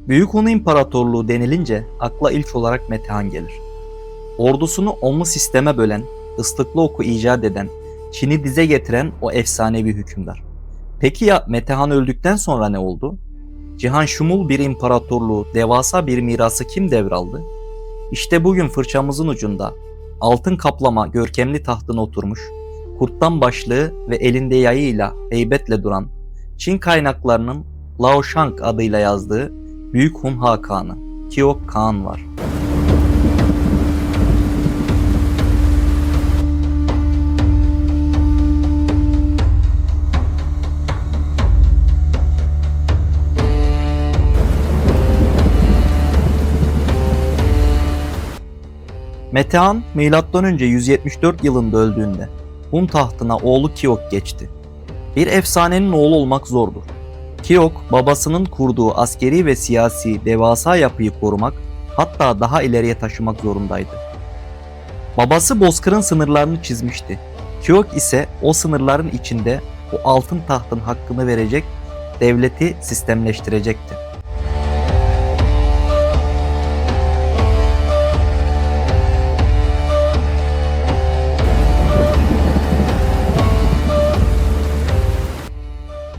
Büyük Hun İmparatorluğu denilince akla ilk olarak Metehan gelir. Ordusunu onlu sisteme bölen, ıslıklı oku icat eden, Çin'i dize getiren o efsanevi hükümdar. Peki ya Metehan öldükten sonra ne oldu? Cihan şumul bir imparatorluğu, devasa bir mirası kim devraldı? İşte bugün fırçamızın ucunda altın kaplama görkemli tahtına oturmuş, kurttan başlığı ve elinde yayıyla heybetle duran, Çin kaynaklarının Lao Shang adıyla yazdığı Büyük Hun Hakanı Kiok Kağan var. Metehan M.Ö. 174 yılında öldüğünde Hun tahtına oğlu Kiok geçti. Bir efsanenin oğlu olmak zordur. Kiok babasının kurduğu askeri ve siyasi devasa yapıyı korumak, hatta daha ileriye taşımak zorundaydı. Babası bozkırın sınırlarını çizmişti. Kiok ise o sınırların içinde o altın tahtın hakkını verecek, devleti sistemleştirecekti.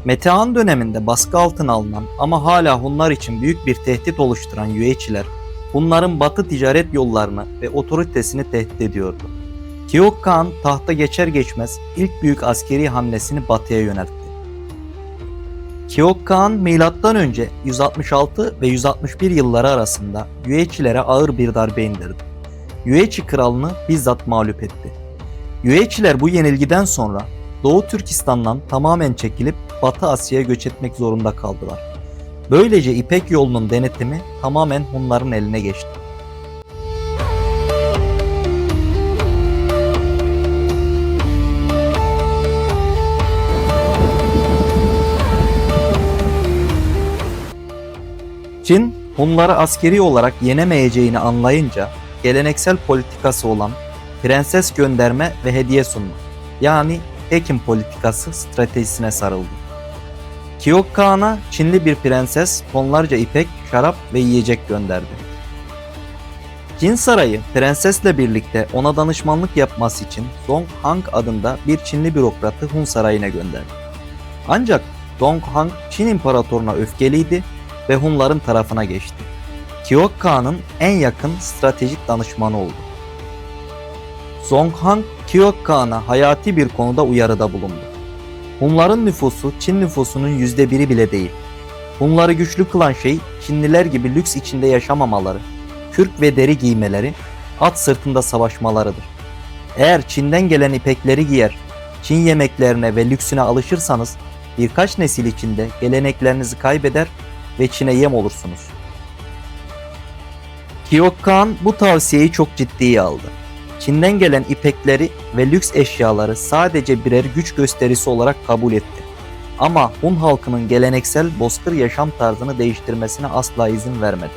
Metehan döneminde baskı altına alınan ama hala Hunlar için büyük bir tehdit oluşturan Yueçiler, Hunların batı ticaret yollarını ve otoritesini tehdit ediyordu. Kiok Kağan tahta geçer geçmez ilk büyük askeri hamlesini batıya yöneltti. Kiok Kağan M.Ö. 166 ve 161 yılları arasında Yueçilere ağır bir darbe indirdi. Yueçi kralını bizzat mağlup etti. Yueçiler bu yenilgiden sonra Doğu Türkistan'dan tamamen çekilip Batı Asya'ya göç etmek zorunda kaldılar. Böylece İpek yolunun denetimi tamamen Hunların eline geçti. Çin, Hunları askeri olarak yenemeyeceğini anlayınca geleneksel politikası olan prenses gönderme ve hediye sunma, yani Pekin politikası stratejisine sarıldı. Kiok Kağan'a Çinli bir prenses tonlarca ipek, şarap ve yiyecek gönderdi. Çin sarayı prensesle birlikte ona danışmanlık yapması için Dong Hang adında bir Çinli bürokratı Hun sarayına gönderdi. Ancak Dong Hang Çin imparatoruna öfkeliydi ve Hunların tarafına geçti. Kiok Kağan'ın en yakın stratejik danışmanı oldu. Zonghang, Kiok Kağan'a hayati bir konuda uyarıda bulundu. Hunların nüfusu Çin nüfusunun %1'i bile değil. Hunları güçlü kılan şey Çinliler gibi lüks içinde yaşamamaları, kürk ve deri giymeleri, at sırtında savaşmalarıdır. Eğer Çin'den gelen ipekleri giyer, Çin yemeklerine ve lüksüne alışırsanız birkaç nesil içinde geleneklerinizi kaybeder ve Çin'e yem olursunuz. Kiok Kağan bu tavsiyeyi çok ciddiye aldı. Çin'den gelen ipekleri ve lüks eşyaları sadece birer güç gösterisi olarak kabul etti. Ama Hun halkının geleneksel bozkır yaşam tarzını değiştirmesine asla izin vermedi.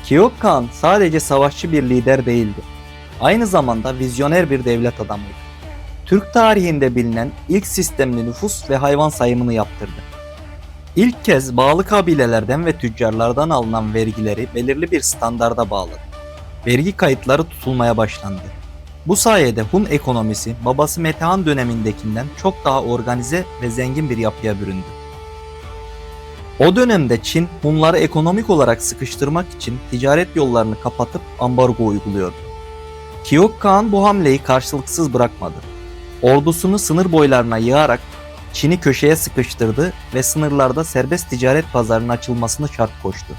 Kiok Kağan sadece savaşçı bir lider değildi. Aynı zamanda vizyoner bir devlet adamıydı. Türk tarihinde bilinen ilk sistemli nüfus ve hayvan sayımını yaptırdı. İlk kez bağlı kabilelerden ve tüccarlardan alınan vergileri belirli bir standarda bağladı. Vergi kayıtları tutulmaya başlandı. Bu sayede Hun ekonomisi babası Metehan dönemindekinden çok daha organize ve zengin bir yapıya büründü. O dönemde Çin, Hunları ekonomik olarak sıkıştırmak için ticaret yollarını kapatıp ambargo uyguluyordu. Kiok Kağan bu hamleyi karşılıksız bırakmadı. Ordusunu sınır boylarına yığarak Çin'i köşeye sıkıştırdı ve sınırlarda serbest ticaret pazarının açılmasını şart koştu.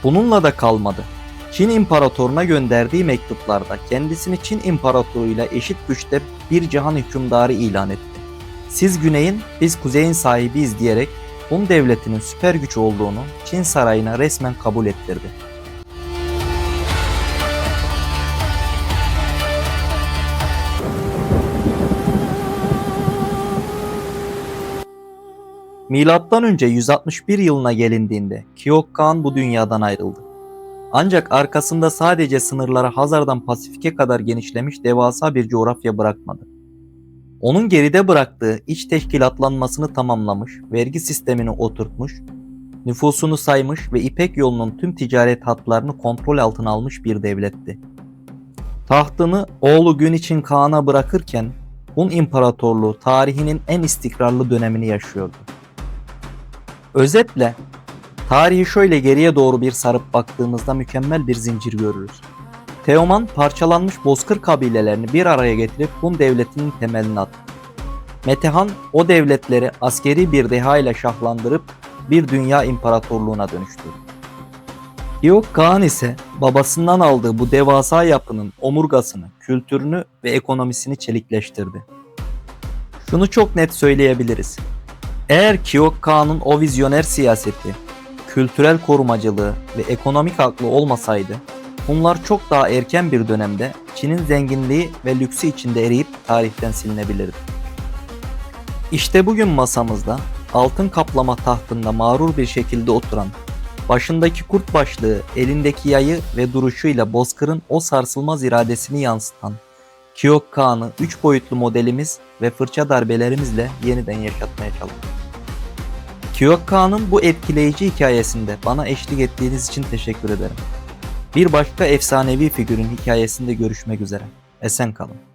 Bununla da kalmadı. Çin imparatoruna gönderdiği mektuplarda kendisini Çin imparatoruyla eşit güçte bir cihan hükümdarı ilan etti. Siz güneyin, biz kuzeyin sahibiyiz diyerek Hun devletinin süper güç olduğunu Çin sarayına resmen kabul ettirdi. Milattan önce 161 yılına gelindiğinde Keoh Kağan bu dünyadan ayrıldı. Ancak arkasında sadece sınırları Hazar'dan Pasifik'e kadar genişlemiş devasa bir coğrafya bırakmadı. Onun geride bıraktığı iç teşkilatlanmasını tamamlamış, vergi sistemini oturtmuş, nüfusunu saymış ve İpek yolunun tüm ticaret hatlarını kontrol altına almış bir devletti. Tahtını oğlu Günhiçin Kağan'a bırakırken Hun İmparatorluğu tarihinin en istikrarlı dönemini yaşıyordu. Özetle tarihi şöyle geriye doğru bir sarıp baktığımızda mükemmel bir zincir görürüz. Teoman parçalanmış bozkır kabilelerini bir araya getirip Hun devletinin temelini attı. Metehan o devletleri askeri bir deha ile şahlandırıp bir dünya imparatorluğuna dönüştürdü. Keoh Kağan ise babasından aldığı bu devasa yapının omurgasını, kültürünü ve ekonomisini çelikleştirdi. Şunu çok net söyleyebiliriz. Eğer Keoh Kağan'ın o vizyoner siyaseti, kültürel korumacılığı ve ekonomik aklı olmasaydı, Hunlar çok daha erken bir dönemde Çin'in zenginliği ve lüksü içinde eriyip tarihten silinebilirdi. İşte bugün masamızda altın kaplama tahtında mağrur bir şekilde oturan, başındaki kurt başlığı, elindeki yayı ve duruşuyla bozkırın o sarsılmaz iradesini yansıtan Keoh Kağan'ı 3 boyutlu modelimiz ve fırça darbelerimizle yeniden yaşatmaya çalıştık. Keoh Kağan'ın bu etkileyici hikayesinde bana eşlik ettiğiniz için teşekkür ederim. Bir başka efsanevi figürün hikayesinde görüşmek üzere. Esen kalın.